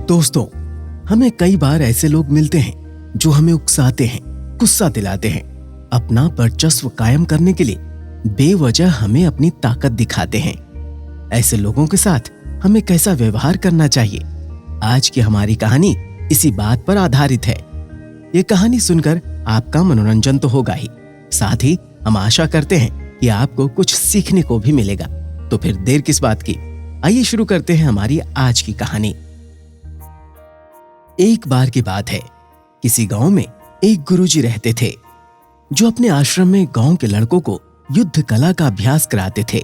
दोस्तों, हमें कई बार ऐसे लोग मिलते हैं जो हमें उकसाते हैं, गुस्सा दिलाते हैं, अपना वर्चस्व कायम करने के लिए बेवजह हमें अपनी ताकत दिखाते हैं। ऐसे लोगों के साथ हमें कैसा व्यवहार करना चाहिए, आज की हमारी कहानी इसी बात पर आधारित है। ये कहानी सुनकर आपका मनोरंजन तो होगा ही, साथ ही हम आशा करते हैं कि आपको कुछ सीखने को भी मिलेगा। तो फिर देर किस बात की, आइए शुरू करते हैं हमारी आज की कहानी। एक बार की बात है, किसी गांव में एक गुरुजी रहते थे जो अपने आश्रम में गांव के लड़कों को युद्ध कला का अभ्यास कराते थे।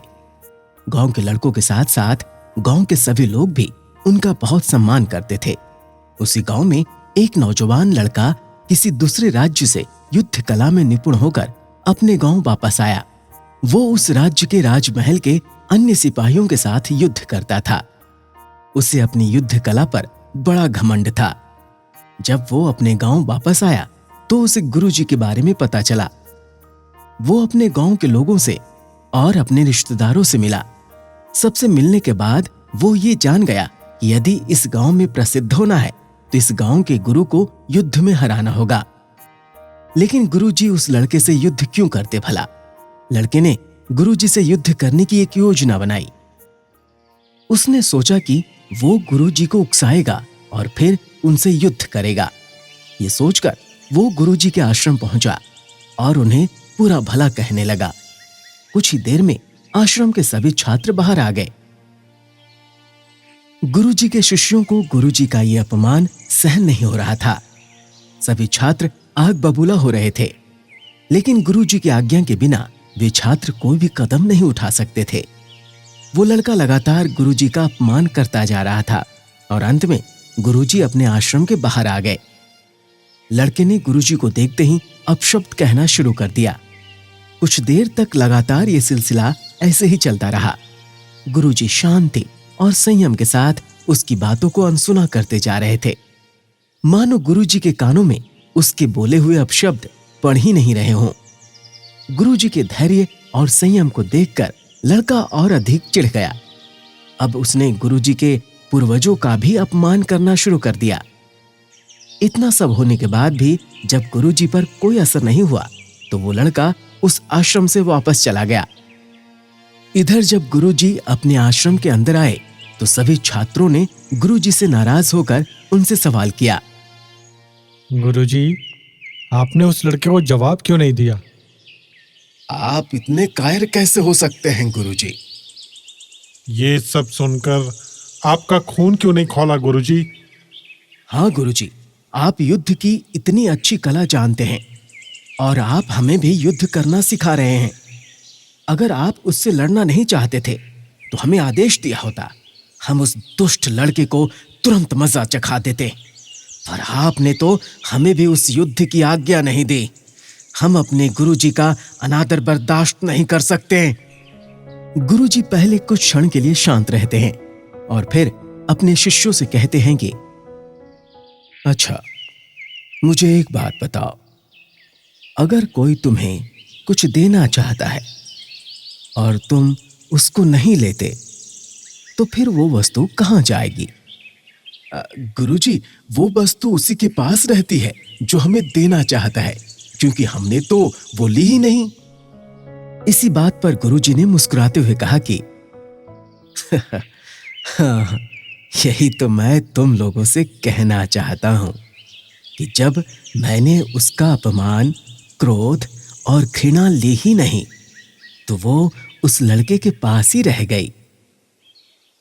गांव के लड़कों के साथ साथ गांव के सभी लोग भी उनका बहुत सम्मान करते थे। उसी गांव में एक नौजवान लड़का किसी दूसरे राज्य से युद्ध कला में निपुण होकर अपने गांव वापस आया। वो उस राज्य के राजमहल के अन्य सिपाहियों के साथ युद्ध करता था। उसे अपनी युद्ध कला पर बड़ा घमंड था। जब वो अपने गांव वापस आया तो उसे गुरुजी के बारे में पता चला। वो अपने गांव के लोगों से और अपने रिश्तेदारों से मिला। सबसे मिलने के बाद वो ये जान गया कि यदि इस गांव में प्रसिद्ध होना है तो इस गांव के गुरु को युद्ध में हराना होगा। लेकिन गुरुजी उस लड़के से युद्ध क्यों करते भला? लड़के ने गुरुजी से युद्ध करने की एक योजना बनाई। उसने सोचा कि वो गुरुजी को उकसाएगा और फिर उनसे युद्ध करेगा। ये सोचकर वो गुरुजी के आश्रम पहुंचा और उन्हें पूरा भला कहने लगा। कुछ ही देर में आश्रम के सभी छात्र बाहर आ गए। गुरुजी के शिष्यों को गुरुजी का ये अपमान सहन नहीं हो रहा था। सभी छात्र आग बबूला हो रहे थे, लेकिन गुरुजी की आज्ञा के बिना वे छात्र कोई भी कदम नहीं उठा सकते थे। वो लड़का लगातार गुरुजी का अपमान करता जा रहा था और अंत में गुरुजी अपने आश्रम के बाहर आ गए। लड़के ने गुरुजी को देखते ही अपशब्द कहना शुरू कर दिया। कुछ देर तक लगातार ये सिलसिला ऐसे ही चलता रहा। गुरुजी शांति और संयम के साथ उसकी बातों को अनसुना करते जा रहे थे, मानो गुरुजी के कानों में उसके बोले हुए अपशब्द पड़ ही नहीं रहे हों। गुरुजी के धैर्य और संयम को देखकर लड़का और अधिक चिढ़ गया। अब उसने गुरुजी के पूर्वजों का भी अपमान करना शुरू कर दिया। इतना सब होने के बाद भी जब गुरुजी पर कोई असर नहीं हुआ तो वो लड़का उस आश्रम से वापस चला गया। इधर जब गुरुजी अपने आश्रम के अंदर आए तो सभी छात्रों ने गुरुजी से नाराज होकर उनसे सवाल किया। गुरुजी, आपने उस लड़के को जवाब क्यों नहीं दिया? आप इतने कायर कैसे हो सकते हैं गुरुजी? ये सब सुनकर आपका खून क्यों नहीं खौला गुरुजी? हाँ गुरुजी, आप युद्ध की इतनी अच्छी कला जानते हैं और आप हमें भी युद्ध करना सिखा रहे हैं। अगर आप उससे लड़ना नहीं चाहते थे तो हमें आदेश दिया होता, हम उस दुष्ट लड़के को तुरंत मजा चखा देते। पर आपने तो हमें भी उस युद्ध की आज्ञा नहीं दी। हम अपने गुरुजी का अनादर बर्दाश्त नहीं कर सकते। गुरुजी पहले कुछ क्षण के लिए शांत रहते हैं और फिर अपने शिष्यों से कहते हैं कि अच्छा, मुझे एक बात बताओ, अगर कोई तुम्हें कुछ देना चाहता है और तुम उसको नहीं लेते तो फिर वो वस्तु कहाँ जाएगी? गुरुजी, वो वस्तु उसी के पास रहती है जो हमें देना चाहता है, क्योंकि हमने तो वो ली ही नहीं। इसी बात पर गुरुजी ने मुस्कुराते हुए कहा कि हाँ, यही तो मैं तुम लोगों से कहना चाहता हूं कि जब मैंने उसका अपमान, क्रोध और घृणा ली ही नहीं तो वो उस लड़के के पास ही रह गई।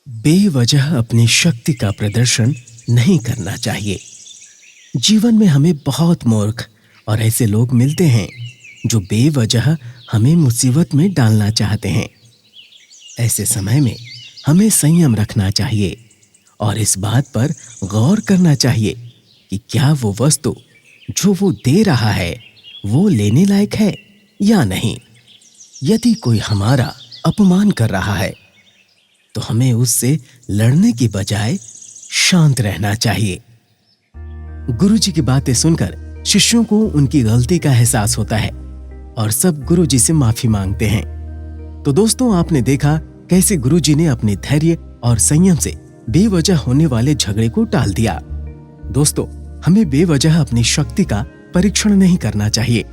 बेवजह अपनी शक्ति का प्रदर्शन नहीं करना चाहिए। जीवन में हमें बहुत मूर्ख और ऐसे लोग मिलते हैं जो बेवजह हमें मुसीबत में डालना चाहते हैं। ऐसे समय में हमें संयम रखना चाहिए और इस बात पर गौर करना चाहिए कि क्या वो वस्तु जो वो दे रहा है वो लेने लायक है या नहीं। यदि कोई हमारा अपमान कर रहा है तो हमें उससे लड़ने की बजाय शांत रहना चाहिए। गुरुजी की बातें सुनकर शिष्यों को उनकी गलती का एहसास होता है और सब गुरुजी से माफी मांगते हैं। तो दोस्तों, आपने देखा कैसे गुरुजी ने अपने धैर्य और संयम से बेवजह होने वाले झगड़े को टाल दिया। दोस्तों, हमें बेवजह अपनी शक्ति का परीक्षण नहीं करना चाहिए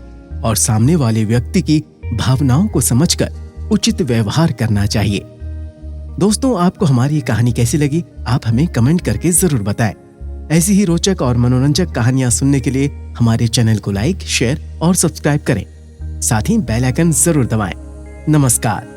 और सामने वाले व्यक्ति की भावनाओं को समझकर उचित व्यवहार करना चाहिए। दोस्तों, आपको हमारी ये कहानी कैसी लगी, आप हमें कमेंट करके जरूर बताएं। ऐसी ही रोचक और मनोरंजक कहानियां सुनने के लिए हमारे चैनल को लाइक, शेयर और सब्सक्राइब करें। साथ ही बेल आइकन जरूर दबाएं। नमस्कार।